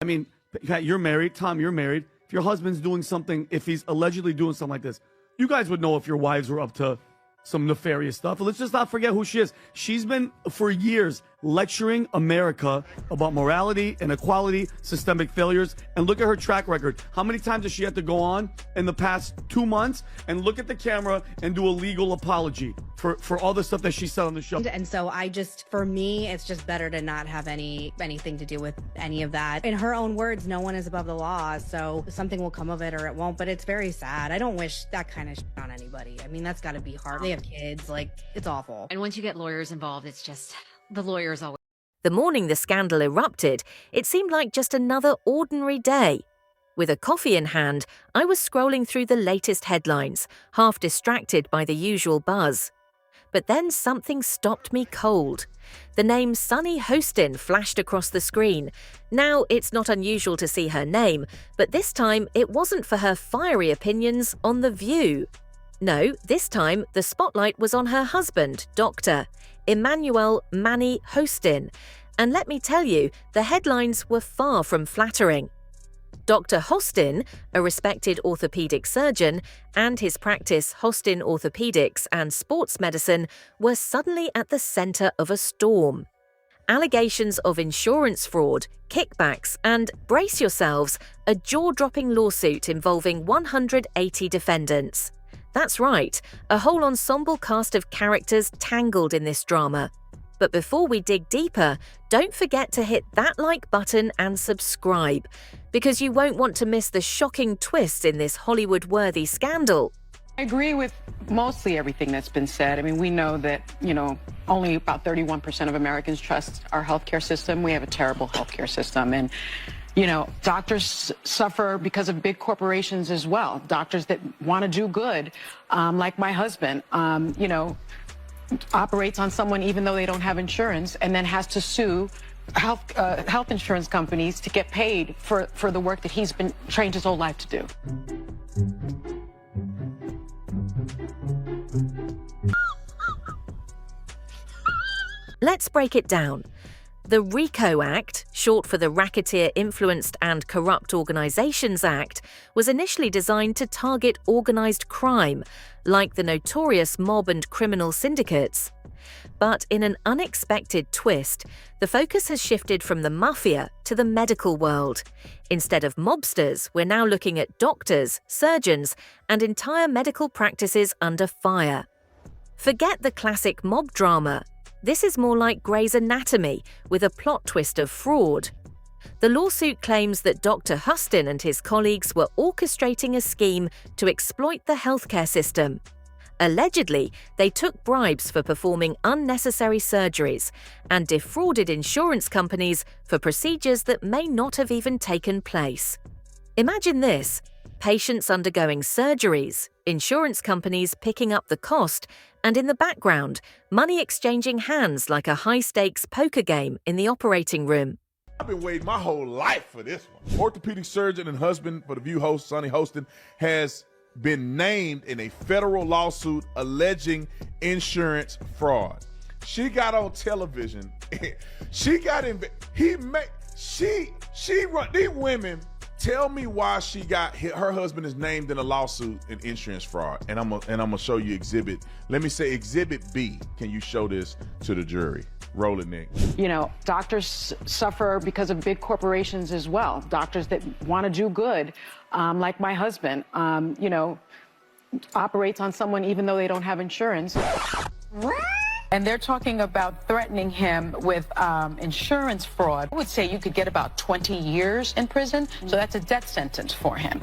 I mean, Pat, you're married. Tom, you're married. If your husband's doing something, if he's allegedly doing something like this, you guys would know if your wives were up to some nefarious stuff. But let's just not forget who she is. She's been, for years, lecturing America about morality, inequality, systemic failures. And look at her track record. How many times does she have to go on in the past 2 months and look at the camera and do a legal apology for all the stuff that she said on the show? And so for me, it's just better to not have anything to do with any of that. In her own words, no one is above the law, so something will come of it or it won't, but it's very sad. I don't wish that kind of shit on anybody. I mean, that's gotta be hard. They have kids, like, it's awful. And once you get lawyers involved, it's just, the lawyers always. The morning the scandal erupted, it seemed like just another ordinary day. With a coffee in hand, I was scrolling through the latest headlines, half distracted by the usual buzz. But then something stopped me cold. The name Sunny Hostin flashed across the screen. Now, it's not unusual to see her name, but this time it wasn't for her fiery opinions on The View. No, this time the spotlight was on her husband, Dr. Emmanuel Manny Hostin. And let me tell you, the headlines were far from flattering. Dr. Hostin, a respected orthopedic surgeon, and his practice Hostin Orthopedics and Sports Medicine were suddenly at the center of a storm. Allegations of insurance fraud, kickbacks, and, brace yourselves, a jaw-dropping lawsuit involving 180 defendants. That's right, a whole ensemble cast of characters tangled in this drama. But before we dig deeper, don't forget to hit that like button and subscribe, because you won't want to miss the shocking twists in this Hollywood-worthy scandal. I agree with mostly everything that's been said. I mean, we know that, only about 31% of Americans trust our healthcare system. We have a terrible healthcare system. And, doctors suffer because of big corporations as well. Doctors that want to do good, like my husband, operates on someone even though they don't have insurance, and then has to sue health insurance companies to get paid for the work that he's been trained his whole life to do. Let's break it down. The RICO Act, short for the Racketeer Influenced and Corrupt Organizations Act, was initially designed to target organized crime, like the notorious mob and criminal syndicates. But in an unexpected twist, the focus has shifted from the mafia to the medical world. Instead of mobsters, we're now looking at doctors, surgeons, and entire medical practices under fire. Forget the classic mob drama. This is more like Grey's Anatomy, with a plot twist of fraud. The lawsuit claims that Dr. Hostin and his colleagues were orchestrating a scheme to exploit the healthcare system. Allegedly, they took bribes for performing unnecessary surgeries and defrauded insurance companies for procedures that may not have even taken place. Imagine this: patients undergoing surgeries, insurance companies picking up the cost, and in the background, money exchanging hands like a high-stakes poker game in the operating room. I've been waiting my whole life for this one. Orthopedic surgeon and husband for The View host Sunny Hostin has been named in a federal lawsuit alleging insurance fraud. She got on television. She got in. She run these women. Tell me why she got her husband is named in a lawsuit in insurance fraud, and I'm gonna show you exhibit. Let me say exhibit B. Can you show this to the jury? Roll it, Nick. Doctors suffer because of big corporations as well. Doctors that want to do good, like my husband, operates on someone even though they don't have insurance. And they're talking about threatening him with insurance fraud. I would say you could get about 20 years in prison, so that's a death sentence for him.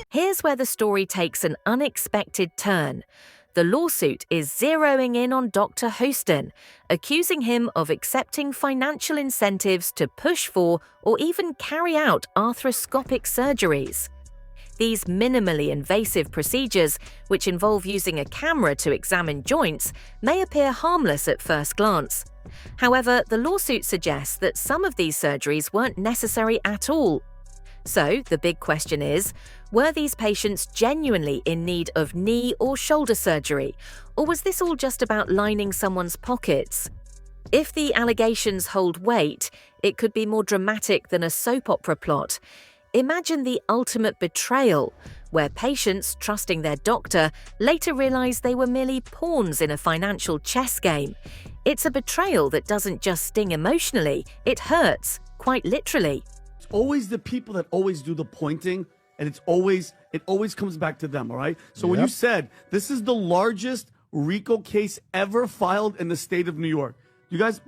Here's where the story takes an unexpected turn. The lawsuit is zeroing in on Dr. Hostin, accusing him of accepting financial incentives to push for or even carry out arthroscopic surgeries. These minimally invasive procedures, which involve using a camera to examine joints, may appear harmless at first glance. However, the lawsuit suggests that some of these surgeries weren't necessary at all. So, the big question is, were these patients genuinely in need of knee or shoulder surgery, or was this all just about lining someone's pockets? If the allegations hold weight, it could be more dramatic than a soap opera plot. Imagine the ultimate betrayal, where patients, trusting their doctor, later realize they were merely pawns in a financial chess game. It's a betrayal that doesn't just sting emotionally, it hurts, quite literally. It's always the people that always do the pointing, and it always comes back to them, all right? So when you said this is the largest RICO case ever filed in the state of New York, you guys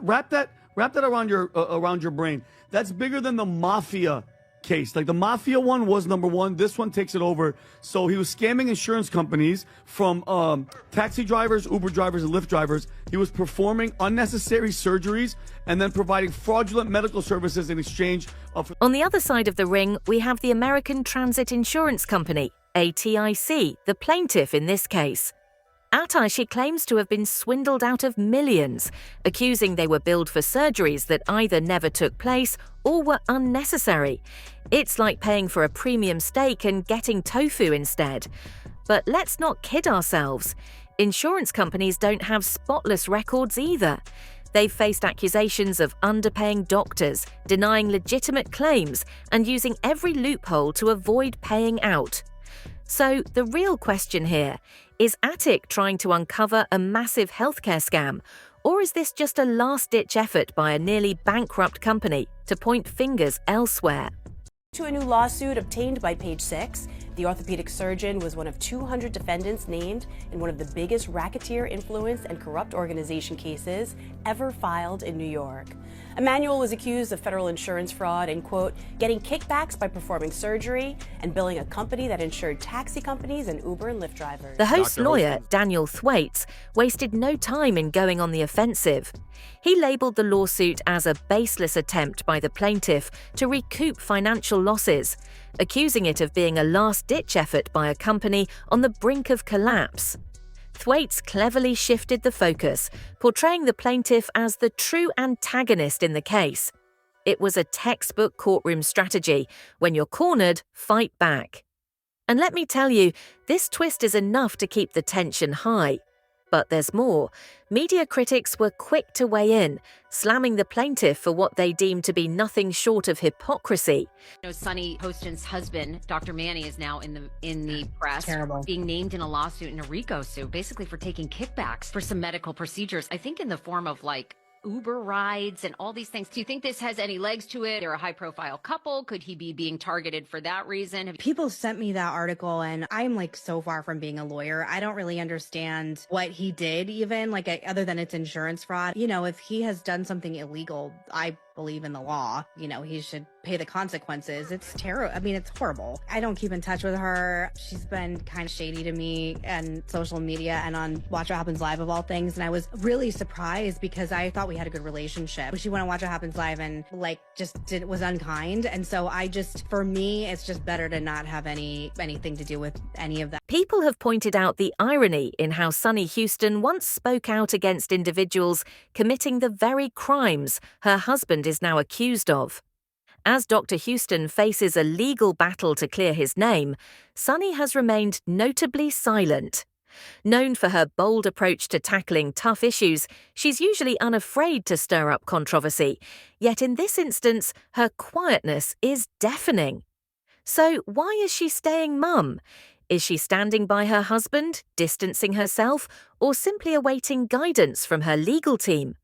wrap that around your brain. That's bigger than the mafia case. Like the mafia one was number one. This one takes it over. So he was scamming insurance companies from taxi drivers, Uber drivers, and Lyft drivers. He was performing unnecessary surgeries and then providing fraudulent medical services in exchange of. On the other side of the ring, we have the American Transit Insurance Company, ATIC, the plaintiff in this case. She claims to have been swindled out of millions, accusing they were billed for surgeries that either never took place or were unnecessary. It's like paying for a premium steak and getting tofu instead. But let's not kid ourselves. Insurance companies don't have spotless records either. They've faced accusations of underpaying doctors, denying legitimate claims, and using every loophole to avoid paying out. So the real question here, is Attic trying to uncover a massive healthcare scam, or is this just a last-ditch effort by a nearly bankrupt company to point fingers elsewhere? To a new lawsuit obtained by Page Six, the orthopedic surgeon was one of 200 defendants named in one of the biggest racketeer influence and corrupt organization cases ever filed in New York. Emmanuel was accused of federal insurance fraud and, quote, getting kickbacks by performing surgery and billing a company that insured taxi companies and Uber and Lyft drivers. The host's lawyer, Daniel Thwaites, wasted no time in going on the offensive. He labeled the lawsuit as a baseless attempt by the plaintiff to recoup financial losses, accusing it of being a last-ditch effort by a company on the brink of collapse. Thwaites cleverly shifted the focus, portraying the plaintiff as the true antagonist in the case. It was a textbook courtroom strategy. When you're cornered, fight back. And let me tell you, this twist is enough to keep the tension high. But there's more. Media critics were quick to weigh in, slamming the plaintiff for what they deemed to be nothing short of hypocrisy. Sunny Hostin's husband, Dr. Manny, is now in the press. Terrible. Being named in a lawsuit, in a RICO suit, basically for taking kickbacks for some medical procedures. I think in the form of like Uber rides and all these things. Do you think this has any legs to it? They're a high-profile couple. Could he be being targeted for that reason? People sent me that article, and I'm like so far from being a lawyer. I don't really understand what he did, even like other than it's insurance fraud. You know, if he has done something illegal, I believe in the law. You know, he should pay the consequences. It's terrible. I mean, it's horrible. I don't keep in touch with her. She's been kind of shady to me and social media and on Watch What Happens Live of all things. And I was really surprised because I thought we had a good relationship. She went on Watch What Happens Live and like was unkind. And so for me, it's just better to not have anything to do with any of that. People have pointed out the irony in how Sunny Hostin once spoke out against individuals committing the very crimes her husband is now accused of. As Dr. Hostin faces a legal battle to clear his name, Sunny has remained notably silent. Known for her bold approach to tackling tough issues, she's usually unafraid to stir up controversy. Yet in this instance, her quietness is deafening. So why is she staying mum? Is she standing by her husband, distancing herself, or simply awaiting guidance from her legal team?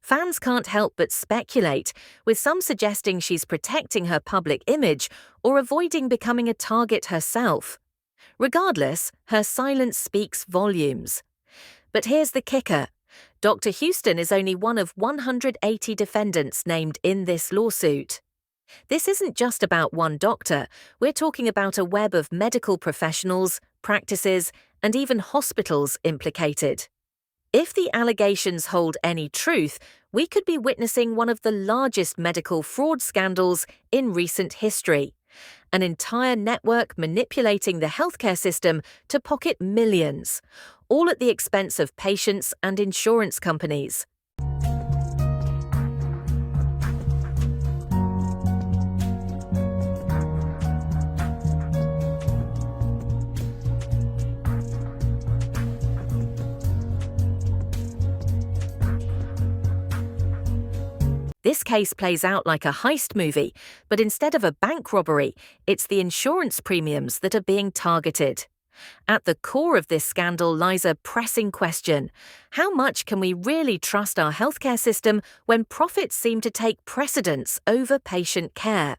Fans can't help but speculate, with some suggesting she's protecting her public image or avoiding becoming a target herself. Regardless, her silence speaks volumes. But here's the kicker. Dr. Hostin is only one of 180 defendants named in this lawsuit. This isn't just about one doctor. We're talking about a web of medical professionals, practices, and even hospitals implicated. If the allegations hold any truth, we could be witnessing one of the largest medical fraud scandals in recent history. An entire network manipulating the healthcare system to pocket millions, all at the expense of patients and insurance companies. case plays out like a heist movie, but instead of a bank robbery, it's the insurance premiums that are being targeted. At the core of this scandal lies a pressing question. How much can we really trust our healthcare system when profits seem to take precedence over patient care?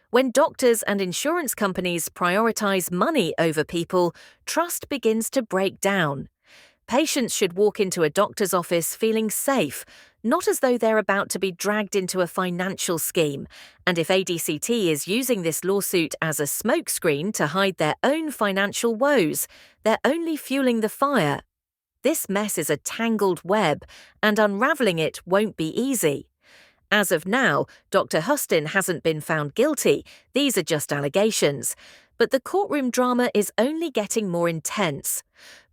When doctors and insurance companies prioritize money over people, trust begins to break down. Patients should walk into a doctor's office feeling safe, not as though they're about to be dragged into a financial scheme. And if ADCT is using this lawsuit as a smokescreen to hide their own financial woes, they're only fueling the fire. This mess is a tangled web, and unraveling it won't be easy. As of now, Dr. Hostin hasn't been found guilty. These are just allegations. But the courtroom drama is only getting more intense.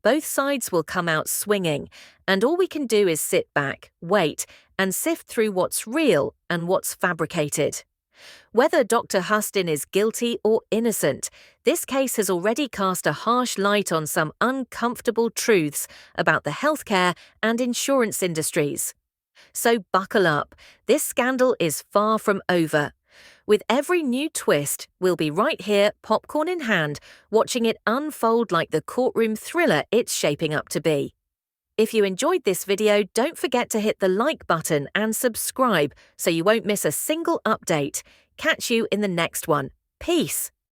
Both sides will come out swinging, and all we can do is sit back, wait, and sift through what's real and what's fabricated. Whether Dr. Hostin is guilty or innocent, this case has already cast a harsh light on some uncomfortable truths about the healthcare and insurance industries. So buckle up, this scandal is far from over. With every new twist, we'll be right here, popcorn in hand, watching it unfold like the courtroom thriller it's shaping up to be. If you enjoyed this video, don't forget to hit the like button and subscribe so you won't miss a single update. Catch you in the next one. Peace.